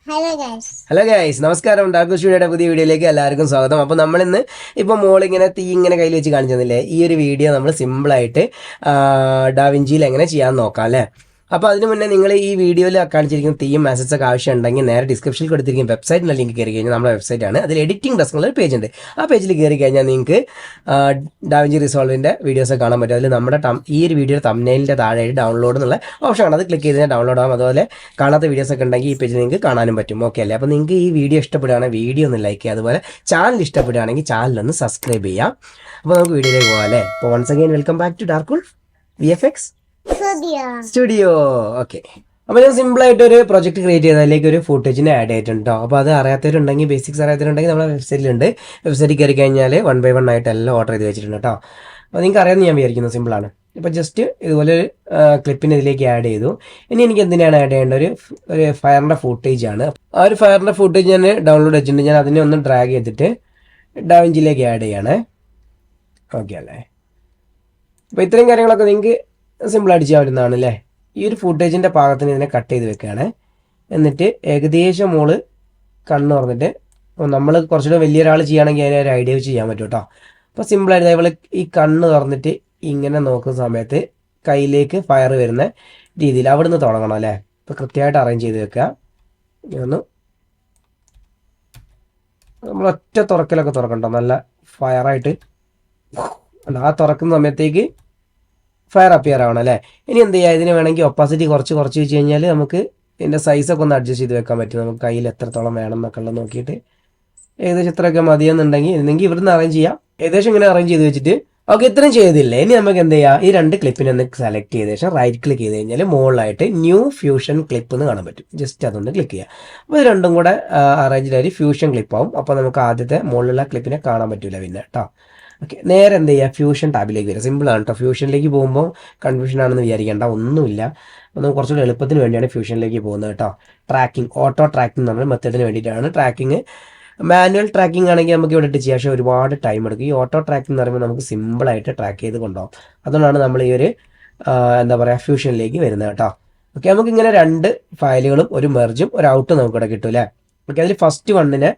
Hello guys, നമസ്കാരം. Dark സ്റ്റുഡിയോയുടെ പുതിയ വീഡിയോയിലേക്ക് എല്ലാവർക്കും സ്വാഗതം. അപ്പോൾ നമ്മളിന്ന് ഇപ്പോൾ മോളിങ്ങനെ തീ ഇങ്ങനെ കയ്യിൽ വെച്ച് കാണിച്ചു തന്നില്ലേ, ഈ ഒരു വീഡിയോ നമ്മൾ സിമ്പിളായിട്ട് ഡാവിഞ്ചിയിൽ എങ്ങനെ ചെയ്യാൻ നോക്കാം അല്ലേ. അപ്പോൾ അതിന് മുന്നേ നിങ്ങൾ ഈ വീഡിയോയിൽ കാണിച്ചിരിക്കുന്ന തീം മെസ്സേജ് ഒക്കെ ആവശ്യം ഉണ്ടെങ്കിൽ നേരെ ഡിസ്ക്രിപ്ഷനിൽ കൊടുത്തിരിക്കുന്ന വെബ്സൈറ്റിൻ്റെ ലിങ്ക് കയറി കഴിഞ്ഞാൽ നമ്മുടെ വെബ്സൈറ്റാണ്. അതിൽ എഡിറ്റിംഗ് ഡെസ്ക് ഒരു പേജ് ഉണ്ട്. ആ പേജിൽ കയറി കഴിഞ്ഞാൽ നിങ്ങൾക്ക് ഡാവിഞ്ചി റിസോൾവിൻ്റെ വീഡിയോസ് കാണാൻ പറ്റും. അതിൽ നമ്മുടെ ഈ ഒരു വീഡിയോ തംബ്നെയിലിൻ്റെ താഴെയായിട്ട് ഡൗൺലോഡ് എന്നുള്ള ഓപ്ഷൻ ആണ്. അത് ക്ലിക്ക് ചെയ്ത് കഴിഞ്ഞാൽ ഡൗൺലോഡ് ആകും. അതുപോലെ കാണാത്ത വീഡിയോസ് ഒക്കെ ഉണ്ടെങ്കിൽ ഈ പേജിൽ നിങ്ങൾക്ക് കാണാനും പറ്റും. ഓക്കെ അല്ലേ. അപ്പോൾ നിങ്ങൾക്ക് ഈ വീഡിയോ ഇഷ്ടപ്പെടുകയാണെങ്കിൽ വീഡിയോ ഒന്ന് ലൈക്ക് ചെയ്യുക. അതുപോലെ ചാനൽ ഇഷ്ടപ്പെടുകയാണെങ്കിൽ ചാനലൊന്ന് സബ്സ്ക്രൈബ് ചെയ്യാം. അപ്പോൾ നമുക്ക് വീഡിയോയിലേക്ക് പോകാം അല്ലേ. അപ്പോൾ once again welcome back to dark VFX studio. Okay, അപ്പോൾ ഞാൻ സിമ്പിളായിട്ട് ഒരു പ്രൊജക്ട് ക്രിയേറ്റ് ചെയ്ത് അതിലേക്ക് ഒരു ഫുട്ടേജിനെ ആഡ് ചെയ്തിട്ടുണ്ടോ. അപ്പോൾ അത് അറിയാത്തവരുണ്ടെങ്കിൽ, ബേസിക്സ് അറിയാത്തവരുണ്ടെങ്കിൽ നമ്മുടെ വെബ്സൈറ്റിലുണ്ട്. വെബ്സൈറ്റിൽ കയറി കഴിഞ്ഞാൽ 1 by 1 ആയിട്ട് എല്ലാം ഓർഡർ ചെയ്ത് വെച്ചിട്ടുണ്ട് കേട്ടോ. അപ്പോൾ നിങ്ങൾക്ക് അറിയാമെന്ന് ഞാൻ വിചാരിക്കുന്നു. സിമ്പിളാണ്. ഇപ്പോൾ ജസ്റ്റ് ഇതുപോലെ ഒരു ക്ലിപ്പിന് ഇതിലേക്ക് ആഡ് ചെയ്തു. ഇനി എനിക്ക് എന്തിനാണ് ആഡ് ചെയ്യേണ്ട, ഒരു ഫയറിൻ്റെ ഫുട്ടേജ് ആണ്. ആ ഒരു ഫയറിൻ്റെ ഫുട്ടേജ് ഞാൻ ഡൗൺലോഡ് വെച്ചിട്ടുണ്ട്. ഞാൻ അതിനെ ഒന്ന് ഡ്രാഗ് ചെയ്തിട്ട് ഡാവിഞ്ചിയിലേക്ക് ആഡ് ചെയ്യണേ. ഓക്കെ അല്ലേ. അപ്പോൾ ഇത്രയും കാര്യങ്ങളൊക്കെ നിങ്ങൾക്ക് സിമ്പിളായിട്ട് ചെയ്യാൻ പറ്റുന്നതാണ് അല്ലേ. ഈ ഒരു ഫുട്ടേജിൻ്റെ പാകത്തിന് ഇതിനെ കട്ട് ചെയ്ത് വെക്കുകയാണ്. എന്നിട്ട് ഏകദേശം മോള് കണ്ണ് തുറന്നിട്ട്, നമ്മൾ കുറച്ചുകൂടെ വലിയൊരാൾ ചെയ്യുകയാണെങ്കിൽ അതിനെ ഒരു ഐഡിയ വെച്ച് ചെയ്യാൻ പറ്റും കേട്ടോ. അപ്പോൾ സിമ്പിളായിട്ട് അതേപോലെ ഈ കണ്ണ് തുറന്നിട്ട് ഇങ്ങനെ നോക്കുന്ന സമയത്ത് കയ്യിലേക്ക് ഫയർ വരുന്ന രീതിയിൽ അവിടുന്ന് തുടങ്ങണം അല്ലേ. ഇപ്പോൾ കൃത്യമായിട്ട് അറേഞ്ച് ചെയ്ത് വെക്കുക. ഒന്ന് നമ്മൾ ഒറ്റ തുറക്കലൊക്കെ തുറക്കണ്ടോ, നല്ല ഫയറായിട്ട് ആ തുറക്കുന്ന സമയത്തേക്ക് ഫയർ അപ്പിയർ ആവണം അല്ലേ. ഇനി എന്ത് ചെയ്യുക, ഇതിന് വേണമെങ്കിൽ ഒപ്പാസിറ്റി കുറച്ച് വെച്ച് കഴിഞ്ഞാൽ നമുക്ക് ഇതിൻ്റെ സൈസൊക്കെ ഒന്ന് അഡ്ജസ്റ്റ് ചെയ്ത് വെക്കാൻ പറ്റും. നമുക്ക് കയ്യിൽ എത്രത്തോളം വേണം എന്നൊക്കെ ഉള്ളത് നോക്കിയിട്ട് ഏകദേശം ഇത്രയൊക്കെ മതിയെന്നുണ്ടെങ്കിൽ ഇവിടുന്ന് അറേഞ്ച് ചെയ്യാം. ഏകദേശം ഇങ്ങനെ അറേഞ്ച് ചെയ്ത് വെച്ചിട്ട് ഓക്കെ, ഇത്രയും ചെയ്തില്ലേ. ഇനി നമുക്ക് എന്ത് ചെയ്യാം, ഈ 2 ക്ലിപ്പിനെ ഒന്ന് സെലക്ട് ചെയ്ത ശേഷം റൈറ്റ് ക്ലിക്ക് ചെയ്ത് കഴിഞ്ഞാൽ മുകളിലായിട്ട് ന്യൂ ഫ്യൂഷൻ ക്ലിപ്പ് എന്ന് കാണാൻ പറ്റും. ജസ്റ്റ് അതൊന്ന് ക്ലിക്ക് ചെയ്യുക. അപ്പോൾ ഇത് രണ്ടും കൂടെ അറേഞ്ച്ഡ് ആയി ഫ്യൂഷൻ ക്ലിപ്പ് ആവും. അപ്പോൾ നമുക്ക് ആദ്യത്തെ മുകളിലുള്ള ക്ലിപ്പിനെ കാണാൻ പറ്റില്ല പിന്നെ കേട്ടോ. ഓക്കെ, നേരെ എന്ത് ചെയ്യുക, ഫ്യൂഷൻ ടാബിലേക്ക് വരിക. സിമ്പിളാണ് കേട്ടോ. ഫ്യൂഷനിലേക്ക് പോകുമ്പോൾ കൺഫ്യൂഷൻ ആണെന്ന് വിചാരിക്കേണ്ട, ഒന്നുമില്ല. അപ്പോൾ നമുക്ക് കുറച്ചുകൂടി എളുപ്പത്തിന് വേണ്ടിയാണ് ഫ്യൂഷനിലേക്ക് പോകുന്നത് കേട്ടോ. ട്രാക്കിംഗ്, ഓട്ടോ ട്രാക്കിംഗ് എന്ന് പറഞ്ഞ മെത്തേഡിന് വേണ്ടിയിട്ടാണ്. ട്രാക്കിംഗ് മാനുവൽ ട്രാക്കിംഗ് ആണെങ്കിൽ നമുക്ക് ഇവിടെ ഇട്ട് ചെയ്യാം, പക്ഷേ ഒരുപാട് ടൈം എടുക്കും. ഈ ഓട്ടോ ട്രാക്കിംഗ് എന്ന് പറയുമ്പോൾ നമുക്ക് സിമ്പിളായിട്ട് ട്രാക്ക് ചെയ്ത് കൊണ്ടുപോകും. അതുകൊണ്ടാണ് നമ്മൾ ഈ ഒരു എന്താ പറയുക ഫ്യൂഷനിലേക്ക് വരുന്നത് കേട്ടോ. ഓക്കെ, നമുക്ക് ഇങ്ങനെ 2 ഫയലുകളും ഒരു മെർജും ഒരു ഔട്ടും നമുക്കിവിടെ കിട്ടും അല്ലേ. ഓക്കെ, അതിൽ ഫസ്റ്റ് വണ്ണിനെ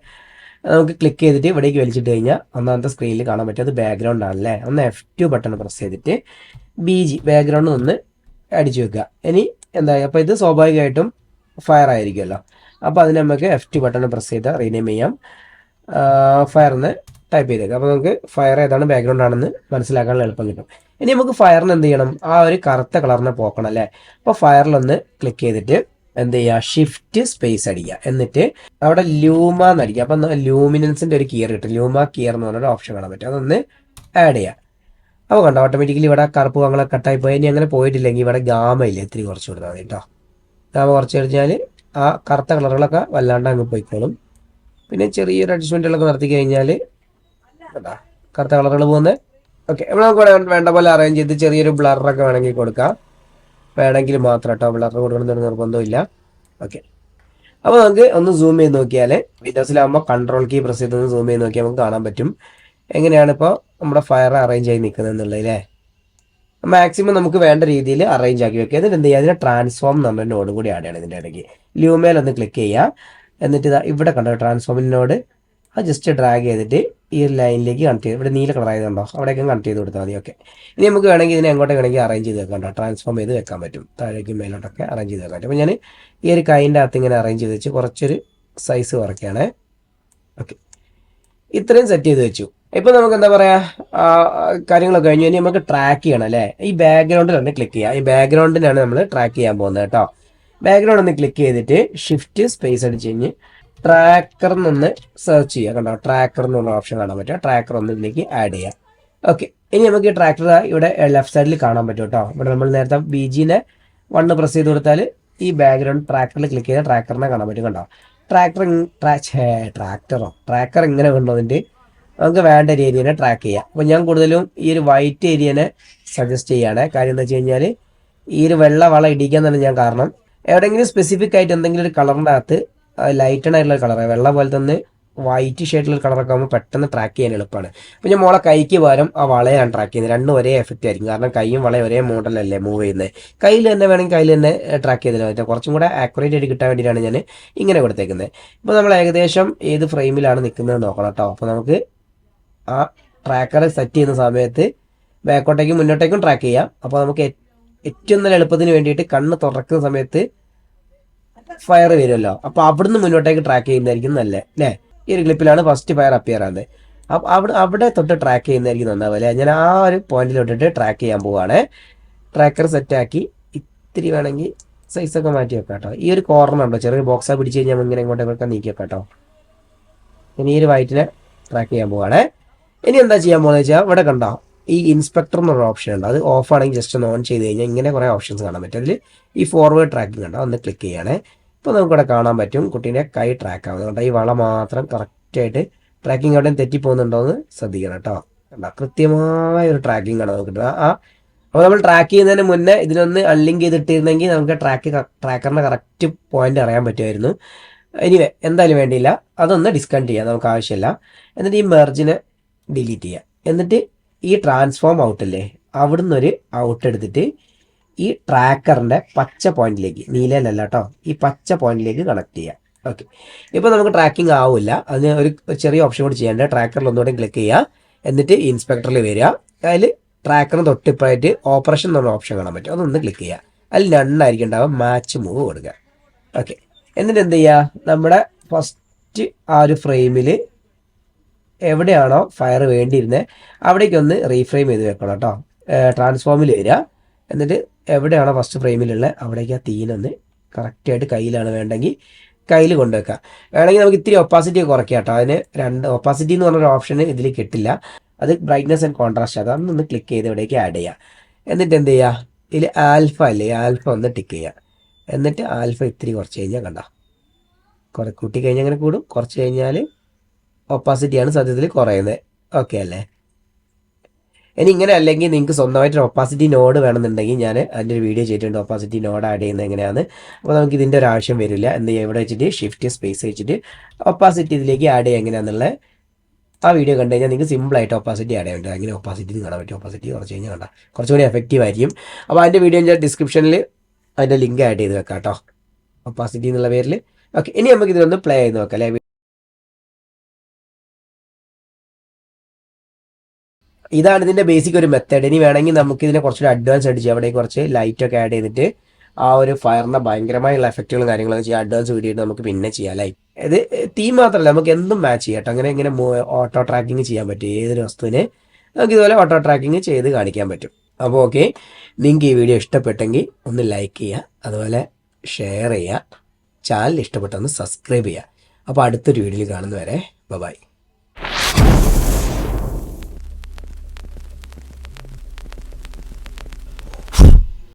നമുക്ക് ക്ലിക്ക് ചെയ്തിട്ട് ഇവിടേക്ക് വലിച്ചിട്ട് കഴിഞ്ഞാൽ ഒന്നാമത്തെ സ്ക്രീനിൽ കാണാൻ പറ്റും. അത് ബാക്ക്ഗ്രൗണ്ട് ആണല്ലേ. ഒന്ന് F2 ബട്ടൺ പ്രസ് ചെയ്തിട്ട് BG ബാക്ക്ഗ്രൗണ്ട് ഒന്ന് അടിച്ചു വെക്കുക. ഇനി എന്താ, അപ്പോൾ ഇത് സ്വാഭാവികമായിട്ടും ഫയർ ആയിരിക്കുമല്ലോ. അപ്പോൾ അതിന് നമുക്ക് F2 ബട്ടൺ പ്രസ് ചെയ്താൽ റീനെയിം ചെയ്യാം. ഫയർ എന്ന് ടൈപ്പ് ചെയ്തേക്കാം. അപ്പോൾ നമുക്ക് ഫയർ ഏതാണ് ബാക്ക്ഗ്രൗണ്ട് ആണെന്ന് മനസ്സിലാക്കാനുള്ള എളുപ്പം കിട്ടും. ഇനി നമുക്ക് ഫയറിന് എന്ത് ചെയ്യണം, ആ ഒരു കറുത്ത കളറിനെ പോക്കണം അല്ലേ. അപ്പോൾ ഫയറിലൊന്ന് ക്ലിക്ക് ചെയ്തിട്ട് എന്ത് ചെയ്യുക, ഷിഫ്റ്റ് സ്പേസ് അടിക്കുക. എന്നിട്ട് അവിടെ ലൂമ എന്നടിക്കുക. അപ്പം ലൂമിനൻസിൻ്റെ ഒരു കിയർ കിട്ടും. ലൂമ കിയർ എന്ന് പറഞ്ഞൊരു ഓപ്ഷൻ കാണാൻ പറ്റും. അതൊന്ന് ആഡ് ചെയ്യുക. അപ്പോൾ കണ്ടോ, ഓട്ടോമാറ്റിക്കലി ഇവിടെ കറുപ്പ് ഭാഗങ്ങളെ കട്ടായി പോയി. ഇനി അങ്ങനെ പോയിട്ടില്ലെങ്കിൽ ഇവിടെ ഗാമ ഇല്ല, ഇത്തിരി കുറച്ച് കൊടുത്താൽ മതി കേട്ടോ. ഗാമ കുറച്ച് കഴിഞ്ഞാൽ ആ കറുത്ത കളറുകളൊക്കെ വല്ലാണ്ട് അങ്ങ് പോയിക്കോളും. പിന്നെ ചെറിയൊരു അഡ്ജസ്റ്റ്മെൻറ്റുകളൊക്കെ നടത്തി കഴിഞ്ഞാൽ കേട്ടോ കറുത്ത കളറുകൾ പോകുന്നത്. ഓക്കെ, ഇവിടെ നമുക്ക് വേണ്ട പോലെ അറേഞ്ച് ചെയ്ത് ചെറിയൊരു ബ്ലറൊക്കെ വേണമെങ്കിൽ കൊടുക്കാം. വേണമെങ്കിൽ മാത്രം കേട്ടോ, ബ്ലർ കൊടുക്കണമെന്നൊരു നിർബന്ധമില്ല. ഓക്കെ, അപ്പോൾ നമുക്ക് ഒന്ന് സൂം ചെയ്ത് നോക്കിയാൽ വിൻഡോസിലാകുമ്പോൾ കൺട്രോൾ കീ പ്രസ് ചെയ്തൊന്ന് സൂം ചെയ്ത് നോക്കിയാൽ നമുക്ക് കാണാൻ പറ്റും എങ്ങനെയാണ് ഇപ്പോൾ നമ്മുടെ ഫയർ അറേഞ്ച് ആയി നിൽക്കുന്നത് എന്നുള്ളതല്ലേ. മാക്സിമം നമുക്ക് വേണ്ട രീതിയിൽ അറേഞ്ച് ആക്കി വെക്കുക. എന്നിട്ട് എന്ത് ചെയ്യുക, അതിനെ ട്രാൻസ്ഫോം നമ്മുടെ നോഡും കൂടി ആഡ് ചെയ്യണം. ഇതിൻ്റെ ഇടയ്ക്ക് ല്യൂമേലൊന്ന് ക്ലിക്ക് ചെയ്യുക. എന്നിട്ട് ഇവിടെ കണ്ടോ ട്രാൻസ്ഫോമിനോട് അത് ജസ്റ്റ് ഡ്രാഗ് ചെയ്തിട്ട് ഈ ഒരു ലൈനിലേക്ക് കണക്ട് ചെയ്ത്, ഇവിടെ നീല കളർ ആയതുണ്ടോ അവിടേക്കും കണക്ട് ചെയ്ത് കൊടുത്താൽ മതി. ഓക്കെ, ഇനി നമുക്ക് വേണമെങ്കിൽ ഇതിനെ എങ്ങോട്ടേ വേണമെങ്കിൽ അറേഞ്ച് ചെയ്ത് വെക്കാം കേട്ടോ. ട്രാൻസ്ഫോം ചെയ്ത് വെക്കാൻ പറ്റും, താഴേക്കും മേലോട്ടൊക്കെ അറേഞ്ച് ചെയ്ത് വെക്കാൻ പറ്റും. അപ്പോൾ ഞാൻ ഈ ഒരു കൈൻ്റെ അകത്ത് ഇങ്ങനെ അറേഞ്ച് ചെയ്ത് വെച്ച് കുറച്ചൊരു സൈസ് കുറയ്ക്കുകയാണ്. ഓക്കെ, ഇത്രയും സെറ്റ് ചെയ്ത് വെച്ചു. ഇപ്പോൾ നമുക്ക് എന്താ പറയുക, കാര്യങ്ങളൊക്കെ കഴിഞ്ഞു. ഇനി നമുക്ക് ട്രാക്ക് ചെയ്യണം അല്ലേ. ഈ ബാക്ക്ഗ്രൗണ്ടിൽ ഒന്ന് ക്ലിക്ക് ചെയ്യുക. ഈ ബാക്ക്ഗ്രൗണ്ടിനാണ് നമ്മൾ ട്രാക്ക് ചെയ്യാൻ പോകുന്നത് കേട്ടോ. ബാക്ക്ഗ്രൗണ്ട് ഒന്ന് ക്ലിക്ക് ചെയ്തിട്ട് ഷിഫ്റ്റ് സ്പേസ് അടിച്ച് കഴിഞ്ഞ് ട്രാക്കർ നിന്ന് സെർച്ച് ചെയ്യുക. കണ്ടോ, ട്രാക്കർ എന്നുള്ള ഓപ്ഷൻ കാണാൻ പറ്റുക. ട്രാക്കർ ഒന്ന് ഇതിലേക്ക് ആഡ് ചെയ്യുക. ഓക്കെ, ഇനി നമുക്ക് ഈ ട്രാക്കർ ഇവിടെ ലെഫ്റ്റ് സൈഡിൽ കാണാൻ പറ്റും കേട്ടോ. ഇവിടെ നമ്മൾ നേരത്തെ BGനെ 1 പ്രസ് ചെയ്ത് കൊടുത്താൽ ഈ ബാക്ക്ഗ്രൗണ്ട് ട്രാക്കറിൽ ക്ലിക്ക് ചെയ്താൽ ട്രാക്കറിനെ കാണാൻ പറ്റും. കണ്ടോ, ട്രാക്കർ ഇങ്ങനെ കൊണ്ടുവന്നിട്ട് നമുക്ക് വേണ്ട ഒരു ഏരിയനെ ട്രാക്ക് ചെയ്യാം. അപ്പോൾ ഞാൻ കൂടുതലും ഈ ഒരു വൈറ്റ് ഏരിയനെ സജസ്റ്റ് ചെയ്യുകയാണ്. കാര്യം എന്താ വെച്ച് കഴിഞ്ഞാൽ ഈ ഒരു വെള്ള വള ഇടിക്കാൻ തന്നെ ഞാൻ കാരണം എവിടെയെങ്കിലും സ്പെസിഫിക് ആയിട്ട് എന്തെങ്കിലും ഒരു കളറിൻ്റെ അകത്ത് ലൈറ്റൺ ആയിട്ടുള്ള കളർ വെള്ള പോലെ തന്നെ വൈറ്റ് ഷെയ്ഡിലുള്ള കളറൊക്കെ ആകുമ്പോൾ പെട്ടെന്ന് ട്രാക്ക് ചെയ്യാൻ എളുപ്പമാണ്. അപ്പോൾ ഞാൻ മോളെ കൈക്ക് പകരം ആ വളയാണ് ട്രാക്ക് ചെയ്യുന്നത്. രണ്ടും ഒരേ എഫക്റ്റ് ആയിരിക്കും, കാരണം കൈയും വളയും ഒരേ മോഡലല്ലേ മൂവ് ചെയ്യുന്നത്. കയ്യിൽ തന്നെ വേണമെങ്കിൽ കയ്യിൽ തന്നെ ട്രാക്ക് ചെയ്തില്ല പറ്റും. കുറച്ചും കൂടെ ആക്യുറേറ്റ് ആയിട്ട് കിട്ടാൻ വേണ്ടിയിട്ടാണ് ഞാൻ ഇങ്ങനെ കൊടുത്തേക്കുന്നത്. ഇപ്പോൾ നമ്മൾ ഏകദേശം ഏത് ഫ്രെയിമിലാണ് നിൽക്കുന്നത് നോക്കണം കേട്ടോ. അപ്പോൾ നമുക്ക് ആ ട്രാക്കർ സെറ്റ് ചെയ്യുന്ന സമയത്ത് ബാക്കോട്ടേക്കും മുന്നോട്ടേക്കും ട്രാക്ക് ചെയ്യാം. അപ്പോൾ നമുക്ക് ഏറ്റവും നല്ല എളുപ്പത്തിന് വേണ്ടിയിട്ട് കണ്ണ് തുറക്കുന്ന സമയത്ത് ഫയർ വരുമല്ലോ, അപ്പോൾ അവിടുന്ന് മുന്നോട്ടേക്ക് ട്രാക്ക് ചെയ്യുന്നതായിരിക്കും നല്ലത് അല്ലേ. ഈ ഒരു ക്ലിപ്പിലാണ് ഫസ്റ്റ് ഫയർ അപ്പിയർ ആകുന്നത്. അപ്പോൾ അവിടെ തൊട്ട് ട്രാക്ക് ചെയ്യുന്നതായിരിക്കും നന്നാവുക അല്ലേ. ഞാൻ ആ ഒരു പോയിന്റിലോട്ടിട്ട് ട്രാക്ക് ചെയ്യാൻ പോവുകയാണ്. ട്രാക്കർ സെറ്റാക്കി ഇത്തിരി വേണമെങ്കിൽ സൈസൊക്കെ മാറ്റി വെക്കാം കേട്ടോ. ഈ ഒരു കോർണർ ഉണ്ടോ, ചെറിയ ബോക്സാ പിടിച്ച് കഴിഞ്ഞാൽ ഇങ്ങനെ ഇങ്ങോട്ടേക്കൊക്കെ നീക്കി വെക്കാം കേട്ടോ. ഇനി ഈ ഒരു വൈറ്റിനെ ട്രാക്ക് ചെയ്യാൻ പോവുകയാണ്. ഇനി എന്താ ചെയ്യാൻ പോകുന്നത് വെച്ചാൽ ഇവിടെ കണ്ടോ ഈ ഇൻസ്പെക്ടർ എന്നൊരു ഓപ്ഷൻ ഉണ്ട്. അത് ഓഫ് ആണെങ്കിൽ ജസ്റ്റ് ഒന്ന് ഓൺ ചെയ്ത് കഴിഞ്ഞാൽ ഇങ്ങനെ കുറേ ഓപ്ഷൻസ് കാണാൻ പറ്റും. അതിൽ ഈ ഫോർവേഡ് ട്രാക്കിംഗ് ഉണ്ടോ, ഒന്ന് ക്ലിക്ക് ചെയ്യണേ. ഇപ്പോൾ നമുക്കിവിടെ കാണാൻ പറ്റും കുട്ടീൻ്റെ കൈ ട്രാക്ക് ആവുന്നുണ്ട്. ഈ വള മാത്രം കറക്റ്റായിട്ട് ട്രാക്കിംഗ് എവിടെയും തെറ്റിപ്പോകുന്നുണ്ടോ എന്ന് ശ്രദ്ധിക്കണം കേട്ടോ. കണ്ടോ കൃത്യമായ ഒരു ട്രാക്കിംഗ് ആണ് നമുക്ക് കിട്ടുക. അപ്പോൾ നമ്മൾ ട്രാക്ക് ചെയ്യുന്നതിന് മുന്നേ ഇതിനൊന്ന് അൺലിങ്ക് ചെയ്തിട്ടിരുന്നെങ്കിൽ നമുക്ക് ട്രാക്കറിൻ്റെ കറക്റ്റ് പോയിന്റ് അറിയാൻ പറ്റുമായിരുന്നു. എനിവേ എന്തായാലും വേണ്ടിയില്ല, അതൊന്ന് ഡിസ്കണ്ടിന്യൂ ചെയ്യാം, നമുക്ക് ആവശ്യമില്ല. എന്നിട്ട് ഈ മെർജിനെ ഡിലീറ്റ് ചെയ്യുക. എന്നിട്ട് ഈ ട്രാൻസ്ഫോം ഔട്ടില്ലേ അവിടുന്ന് ഒരു ഔട്ട് എടുത്തിട്ട് ഈ ട്രാക്കറിൻ്റെ പച്ച പോയിന്റിലേക്ക്, നീലയിലല്ല കേട്ടോ, ഈ പച്ച പോയിന്റിലേക്ക് കണക്ട് ചെയ്യുക. ഓക്കെ, ഇപ്പോൾ നമുക്ക് ട്രാക്കിംഗ് ആവില്ല. അതിന് ഒരു ചെറിയ ഓപ്ഷൻ കൂടി ചെയ്യേണ്ടത്, ട്രാക്കറിൽ ഒന്നുകൂടെ ക്ലിക്ക് ചെയ്യുക. എന്നിട്ട് ഇൻസ്പെക്ടറിൽ വരിക. അതിൽ ട്രാക്കറിന് തൊട്ടിപ്പായിട്ട് ഓപ്പറേഷൻ എന്നുള്ള ഓപ്ഷൻ കാണാൻ പറ്റും, അതൊന്ന് ക്ലിക്ക് ചെയ്യുക. അതിൽ നണ്ണായിരിക്കും ഉണ്ടാവുക, മാച്ച് മൂവ് കൊടുക്കുക. ഓക്കെ, എന്നിട്ട് എന്ത് ചെയ്യുക, നമ്മുടെ ഫസ്റ്റ് ആ ഒരു ഫ്രെയിമിൽ എവിടെയാണോ ഫയർ വേണ്ടിയിരുന്നത് അവിടേക്കൊന്ന് റീഫ്രെയിം ചെയ്ത് വെക്കണം കേട്ടോ. ട്രാൻസ്ഫോമിൽ വരിക. എന്നിട്ട് എവിടെയാണോ ഫസ്റ്റ് ഫ്രെയിമിലുള്ള അവിടേക്ക് ആ തീനൊന്ന് കറക്റ്റായിട്ട് കയ്യിലാണ് വേണ്ടെങ്കിൽ കയ്യിൽ കൊണ്ടുവെക്കുക. വേണമെങ്കിൽ നമുക്ക് ഇത്തിരി ഒപ്പാസിറ്റി കുറയ്ക്കാം കേട്ടോ. അതിന് ഒപ്പാസിറ്റി എന്ന് പറഞ്ഞൊരു ഓപ്ഷൻ ഇതിൽ കിട്ടില്ല, അത് ബ്രൈറ്റ്നസ് ആൻഡ് കോൺട്രാസ്റ്റ്. അതൊന്ന് ക്ലിക്ക് ചെയ്ത് ഇവിടേക്ക് ആഡ് ചെയ്യുക. എന്നിട്ട് എന്ത് ചെയ്യുക, ഇതിൽ ആൽഫ അല്ലേ, ആൽഫ ഒന്ന് ടിക്ക് ചെയ്യുക. എന്നിട്ട് ആൽഫ ഇത്തിരി കുറച്ച് കഴിഞ്ഞാൽ കണ്ട കൂട്ടി കഴിഞ്ഞാൽ അങ്ങനെ കൂടും, കുറച്ച് കഴിഞ്ഞാൽ ഒപ്പാസിറ്റിയാണ് സത്യത്തിൽ കുറയുന്നത്. ഓക്കെ അല്ലേ. ഇനി ഇങ്ങനെ അല്ലെങ്കിൽ നിങ്ങൾക്ക് സ്വന്തമായിട്ടൊരു ഒപ്പാസിറ്റി നോഡ് വേണമെന്നുണ്ടെങ്കിൽ ഞാൻ അതിൻ്റെ ഒരു വീഡിയോ ചെയ്തിട്ടുണ്ട്, ഒപ്പാസിറ്റി നോഡ് ആഡ് ചെയ്യുന്നത് എങ്ങനെയാണ്. അപ്പോൾ നമുക്ക് ഇതിൻ്റെ ഒരു ആവശ്യം വരില്ല. എന്ത് ചെയ്യുക, ഇവിടെ വെച്ചിട്ട് ഷിഫ്റ്റ് സ്പേസ് വെച്ചിട്ട് ഒപ്പാസിറ്റി ഇതിലേക്ക് ആഡ് ചെയ്യുക എങ്ങനെയാണെന്നുള്ള ആ വീഡിയോ കണ്ടു കഴിഞ്ഞാൽ നിങ്ങൾക്ക് സിമ്പിളായിട്ട് ഒപ്പാസിറ്റി ആഡ് ചെയ്യാൻ പറ്റും. അങ്ങനെ ഒപ്പാസിറ്റി കാണാൻ പറ്റും. ഒപ്പാസിറ്റി കുറച്ച് കഴിഞ്ഞാൽ കണ്ടാൽ കുറച്ചുകൂടി എഫക്റ്റീവ് ആയിരിക്കും. അപ്പോൾ അതിൻ്റെ വീഡിയോ ഞാൻ ഡിസ്ക്രിപ്ഷനിൽ അതിൻ്റെ ലിങ്ക് ആഡ് ചെയ്ത് വെക്കാം കേട്ടോ, ഒപ്പാസിറ്റി എന്നുള്ള പേരിൽ. ഓക്കെ, ഇനി നമുക്ക് ഇതിലൊന്ന് പ്ലേ ചെയ്ത് നോക്കാം അല്ലേ. ഇതാണ് ഇതിൻ്റെ ബേസിക് ഒരു മെത്തേഡ്. ഇനി വേണമെങ്കിൽ നമുക്ക് ഇതിനെ കുറച്ചുകൂടി അഡ്വാൻസ് ആയിട്ട് ചെയ്യാം. അവിടെ കുറച്ച് ലൈറ്റൊക്കെ ആഡ് ചെയ്തിട്ട് ആ ഒരു ഫയറിൻ്റെ ഭയങ്കരമായുള്ള എഫക്റ്റുകളും കാര്യങ്ങളൊക്കെ ചെയ്യാം. അഡ്വാൻസ് വീഡിയോ നമുക്ക് പിന്നെ ചെയ്യാം. ലൈറ്റ് ഇത് തീം മാത്രമല്ല, നമുക്ക് എന്തും മാച്ച് ചെയ്യാം കേട്ടോ. അങ്ങനെ ഇങ്ങനെ ഓട്ടോ ട്രാക്കിങ് ചെയ്യാൻ പറ്റും. ഏതൊരു വസ്തുവിനെ നമുക്ക് ഇതുപോലെ ഓട്ടോ ട്രാക്കിങ് ചെയ്ത് കാണിക്കാൻ പറ്റും. അപ്പോൾ ഓക്കെ, നിങ്ങൾക്ക് ഈ വീഡിയോ ഇഷ്ടപ്പെട്ടെങ്കിൽ ഒന്ന് ലൈക്ക് ചെയ്യുക, അതുപോലെ ഷെയർ ചെയ്യുക, ചാനൽ ഇഷ്ടപ്പെട്ടൊന്ന് സബ്സ്ക്രൈബ് ചെയ്യുക. അപ്പോൾ അടുത്തൊരു വീഡിയോയിൽ കാണുന്നവരെ ബൈ.